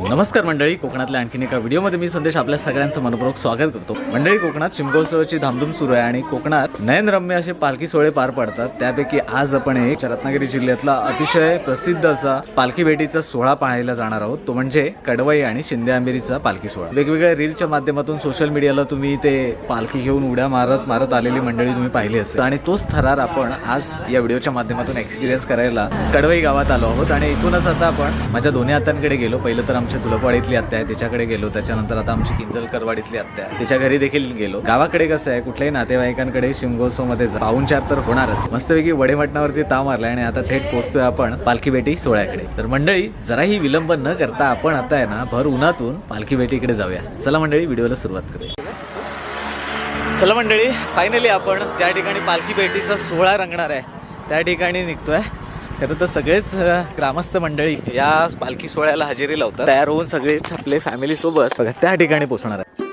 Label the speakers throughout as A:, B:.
A: नमस्कार मंडळी, कोकणातल्या आणखीन एका व्हिडिओमध्ये मी संदेश आपल्या सगळ्यांचं मनपूर्वक स्वागत करतो। मंडळी, कोकणात शिमगोत्सवाची धामधूम सुरू आहे आणि कोकणात नयनरम्य असे पालखी सोहळे पार पडतात। त्यापैकी आज आपण एक रत्नागिरी जिल्ह्यातला अतिशय प्रसिद्ध असा पालखी भेटीचा सोहळा पाहायला जाणार आहोत। तो म्हणजे कडवई आणि शिंदे आंबेरीचा पालखी सोहळा। वेगवेगळ्या रीलच्या माध्यमातून सोशल मीडियाला तुम्ही ते पालखी घेऊन उड्या मारत आलेली मंडळी तुम्ही पाहिली असेल आणि तोच थरार आपण आज या व्हिडिओच्या माध्यमातून एक्सपिरियन्स करायला कडवई गावात आलो आहोत। आणि इथूनच आता आपण माझ्या दोन्ही आत्यांकडे गेलो। पहिलं तर आमच्या तुलपवाडीतली आत्या आहे त्याच्याकडे गेलो, त्याच्यानंतर आता आमची किंजलकरवाडीतली आत्या आहे त्याच्या घरी देखील गेलो। गावाकडे कसं आहे, कुठल्याही नातेवाईकांकडे शिमगोत्सव मध्ये पाहुणचार तर होणारच। मस्तपैकी वडेमटणावरती ताव मारलाय आणि आता थेट पोहोचतोय आपण पालखी भेटी सोहळ्याकडे। तर मंडळी, जराही विलंब न करता आपण आता आहे ना भर उन्हातून पालखी भेटीकडे जाऊया। चला मंडळी, व्हिडिओला सुरुवात करूया। चला मंडळी, फायनली आपण ज्या ठिकाणी पालखी भेटीचा सोहळा रंगणार आहे त्या ठिकाणी निघतोय। खरं तर सगळेच ग्रामस्थ मंडळी या पालखी सोहळ्याला हजेरी लावतात, तयार होऊन सगळेच आपले फॅमिली सोबत बघा त्या ठिकाणी पोहोचणार आहे।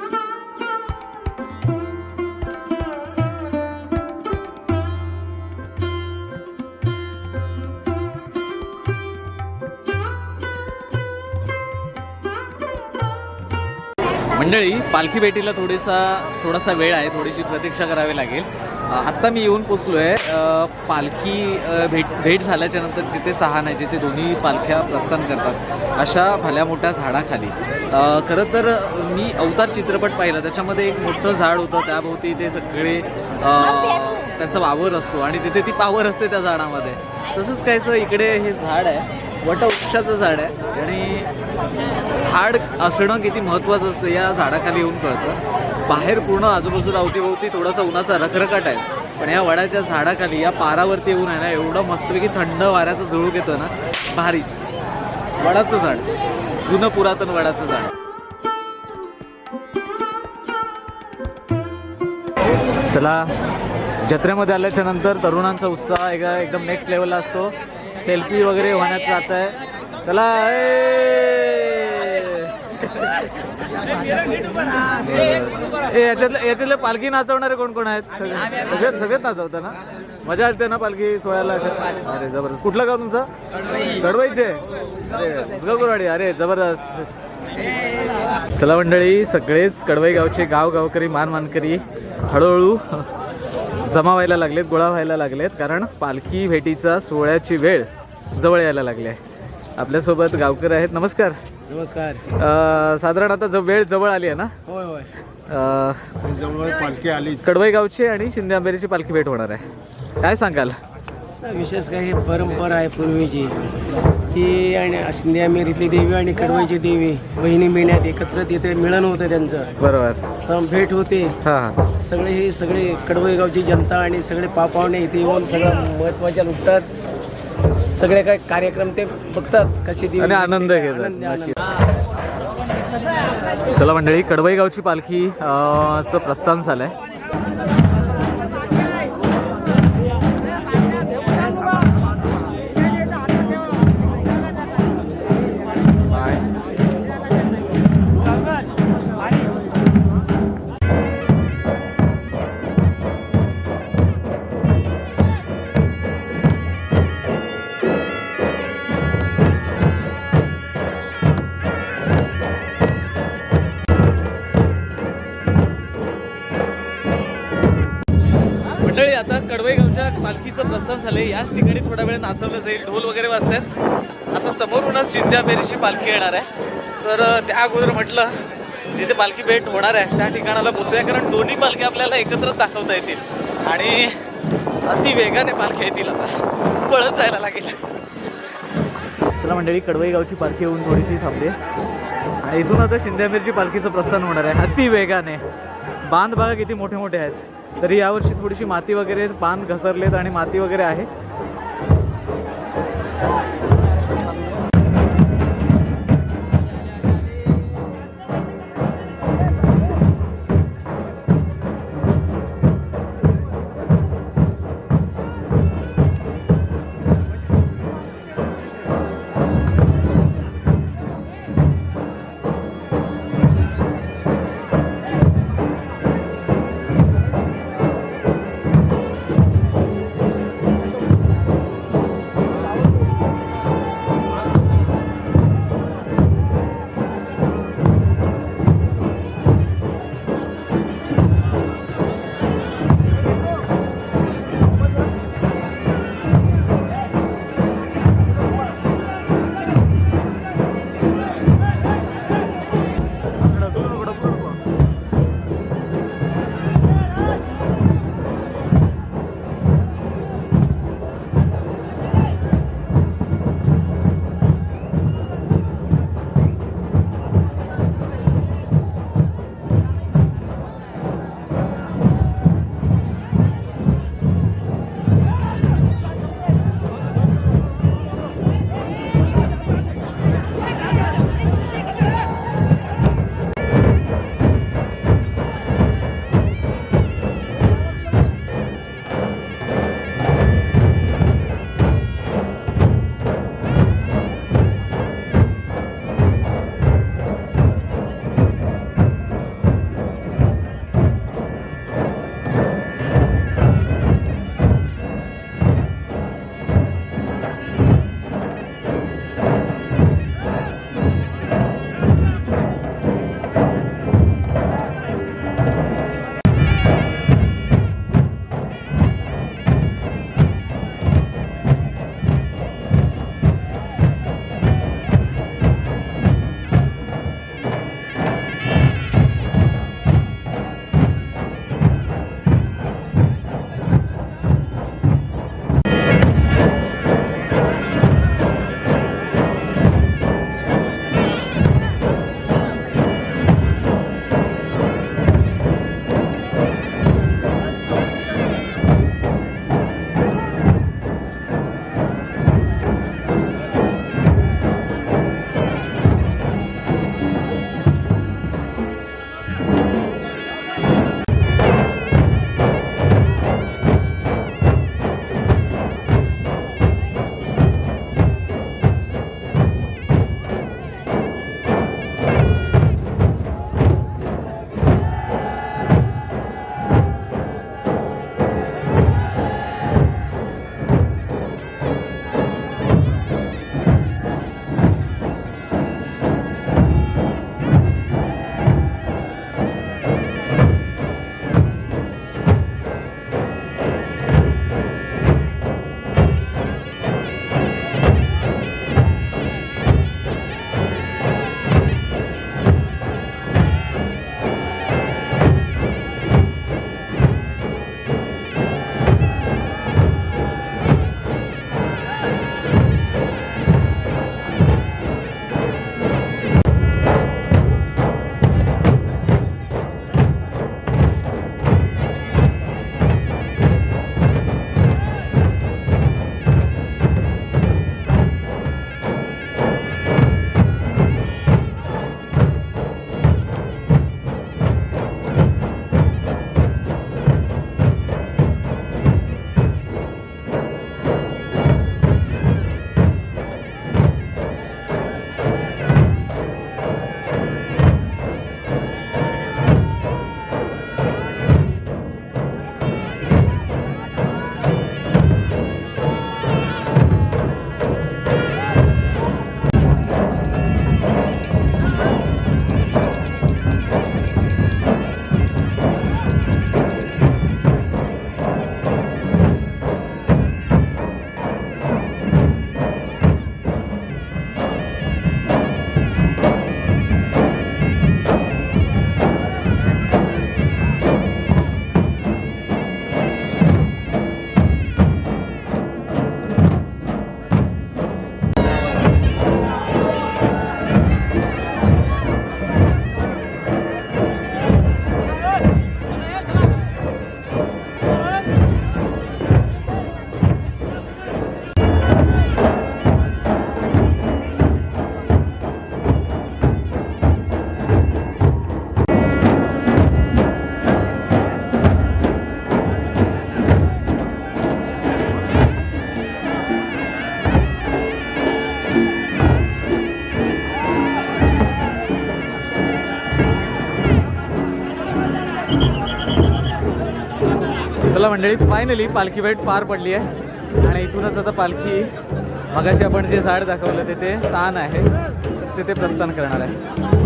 A: मंडळी, पालखी भेटीला थोडासा वेळ आहे, थोडीशी प्रतीक्षा करावी लागेल। आत्ता मी येऊन पोचलोय। पालखी भेट झाल्याच्या नंतर जिथे सहा नाही, जिथे दोन्ही पालख्या प्रस्थान करतात अशा भल्या मोठ्या झाडाखाली खरं तर मी अवतार चित्रपट पाहिला, त्याच्यामध्ये एक मोठं झाड होतं, त्याभोवती ते सगळे त्यांचा वावर असतो आणि तिथे ती पावर असते त्या झाडामध्ये। तसंच कायचं इकडे हे झाड आहे, वटवृक्षाचं झाड आहे आणि झाड असणं किती महत्त्वाचं असतं या झाडाखाली येऊन कळतं। बाहेर पूर्ण आजूबाजूला अवतीभोवती थोडासा उन्हाचा रखरखाट आहे, पण या वडाच्या झाडाखाली या पारावरती येऊन आहे ना एवढं मस्तपैकी थंड वाऱ्याचं झुळूक येतं ना, भारीच। वडाचं झाड, जुनं पुरातन वडाचं झाड। चला, जत्रेमध्ये आल्याच्या नंतर तरुणांचा उत्साह एकदम नेक्स्ट लेवलला असतो। सेल्फी वगैरे होण्यात जात आहे। चला, याच्यातले पालखी नाचवणारे कोण कोण आहेत? सगळेच नाचवता ना? मजा येते ना पालखी सोहळ्याला? अरे जबरदस्त। कुठलं गाव तुमचं? कडवईचे? अरे गगुरवाडी, अरे जबरदस्त। चला मंडळी, सगळेच कडवई गावचे गावकरी मानकरी हळूहळू जमा व्हायला लागलेत, गोळा व्हायला लागलेत, कारण पालखी भेटीचा सोहळ्याची वेळ जवळ यायला लागली आहे। आपल्यासोबत गावकरी आहेत। नमस्कार।
B: नमस्कार।
A: साधारण आता वेळ जवळ आली आहे ना?
B: होय होय,
C: जवळ पालखी आली।
A: कडवई गावची आणि शिंदे आंबेरीची पालखी भेट होणार आहे, काय सांगाल?
B: विशेष काही परंपरा आहे पूर्वीची ती, आणि शिंदे आंबेरीतली देवी आणि कडवईची देवी बहिणी महिन्यात एकत्र तिथे मिलन होतं त्यांचं,
A: बरोबर,
B: भेट होते।
A: हां,
B: सगळे कडवई गावची जनता आणि सगळे पाहुणे इथे येऊन सगळं महत्वाच्या लुटतात, सगळे काय कार्यक्रम ते बघतात, कशी देवी
A: आणि आनंद घेतात। चला मंडळी, कडवई गावची पालखी चं प्रस्थान झालंय। मंडळी, आता कडवई गावच्या पालखीचं प्रस्थान झालंय। याच ठिकाणी थोडा वेळ नाचवलं जाईल, ढोल वगैरे वाजतात। आता समोरूनच शिंदे आंबेरीची पालखी येणार आहे, तर त्या अगोदर म्हटलं जिथे पालखी भेट होणार आहे त्या ठिकाणाला पोचूया, कारण दोन्ही पालखी आपल्याला एकत्र दाखवता येतील आणि अति वेगाने पालखी येतील। आता पळत जायला लागेल। चला मंडळी, कडवई गावची पालखी येऊन थोडीशी थांबते आणि इथून आता शिंदे आंबेरीची पालखीचं प्रस्थान होणार आहे अति वेगाने। बांध बघा किती मोठे मोठे आहेत, तरी यावर्षी थोडीशी माती वगैरे, पान घसरलेत आणि माती वगैरे आहे। चला मंडळी, फायनली पालखी भेट पार पडली आहे आणि इथूनच आता पालखी मगाशी आपण जे झाड दाखवलं तिथे स्थान आहे तिथे प्रस्थान करणार आहे.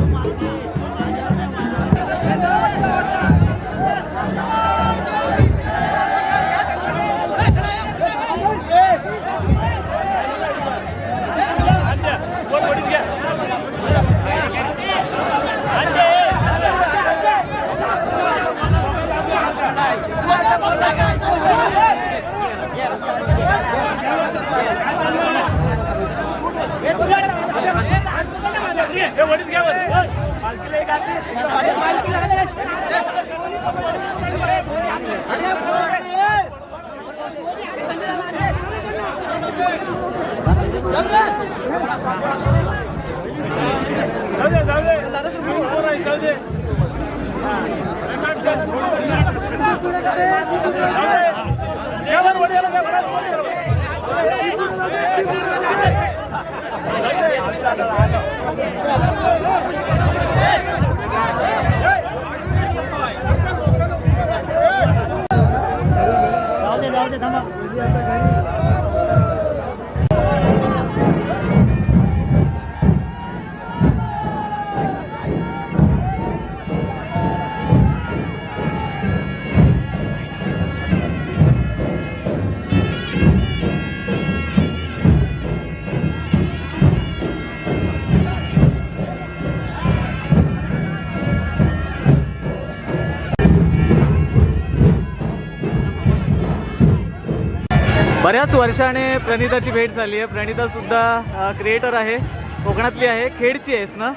A: बऱ्याच वर्षाने प्रणिताची भेट झाली आहे. प्रणिता सुद्धा क्रिएटर आहे, कोकणातली आहे, खेडची आहेस ना,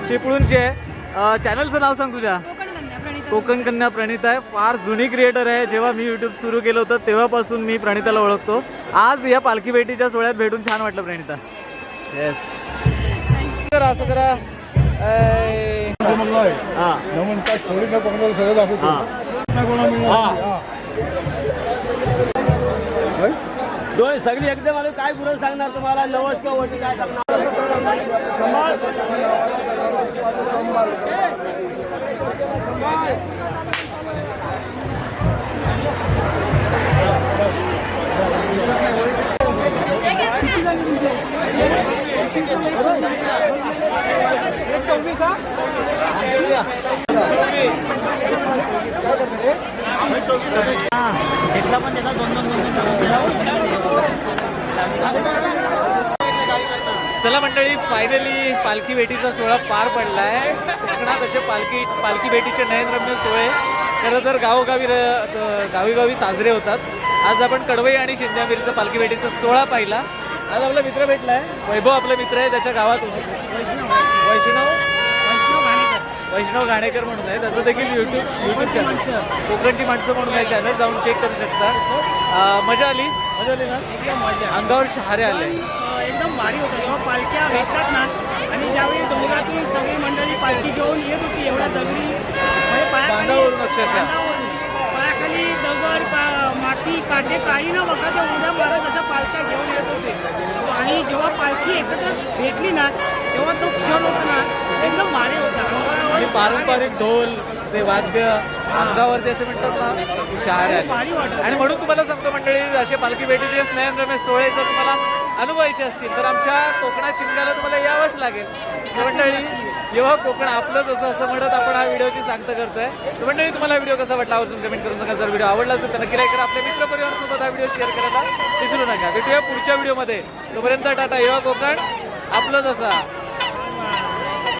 A: चिपळूणची आहे. चॅनलचं नाव सांग तुझ्या. कोकण कन्या प्रणिता आहे. फार जुनी क्रिएटर आहे. जेव्हा मी यूट्यूब सुरू केलं होतं तेव्हापासून मी प्रणिताला ओळखतो. आज या पालखी भेटीच्या सोहळ्यात भेटून छान वाटलं प्रणिता. येस असं करा. हां
B: दोन सगळी एकदम आले. काय गुरु सांगणार तुम्हाला, नवस किंवा वटी काय सांगणार.
A: चला मंडळी, फायनली पालखी भेटीचा सोहळा पार पडला आहे. कोकणात असे पालखी भेटीचे नयनरम्य सोहळे खरं तर गावी साजरे होतात. आज आपण कडवई आणि शिंद्यामिरीचा पालखी भेटीचा सोहळा पाहिला. आज आपला मित्र भेटलाय, वैभव आपला मित्र आहे, त्याच्या गावात वैष्णव घाणेकर म्हणून आहे. त्याचं देखील यूट्यूब चॅनल कोकणची माणसं म्हणून आहे चॅनल, जाऊन चेक करू शकता. मजा आली ना, अंगावर शहारे आले.
D: एकदम भारी होतं जेव्हा पालख्या भेटतात ना, आणि ज्यावेळी डोंगरातून सगळी मंडळी पालखी घेऊन येत होती एवढ्या दगडी म्हणजे
A: बांधावरून अक्षरशः
D: पायाखाली दगड माती काढे काही न बघा ते उद्या मारत असं पालख्या घेऊन येत होते. आणि जेव्हा पालखी एकत्र भेटली ना तेव्हा तो क्षण होता ना एकदम भारी होता.
A: आणि पारंपरिक ढोल ते वाद्य अंगावरती असे म्हणतात ना, शहारे आले. आणि म्हणून तुम्हाला सांगतो मंडळी, असे पालखी भेटीचे नयनरम्य सोहळे जर तुम्हाला अनुभवायचे असतील तर आमच्या कोकणात शिमग्याला तुम्हाला यावंच लागेल. मंडळी, जेव्हा कोकण आपलंच असं म्हणत आपण हा व्हिडिओची सांगता करतोय. तर मंडळी, तुम्हाला व्हिडिओ कसा वाटला आवर्जून कमेंट करून सांगा. जर व्हिडिओ आवडला असेल तर नक्की लाईक करा. आपल्या मित्रपरिवारासोबत हा व्हिडिओ शेअर करायला विसरू नका. भेटूया पुढच्या व्हिडिओमध्ये. तोपर्यंत टाटा. जेव्हा कोकण आपलंच असा.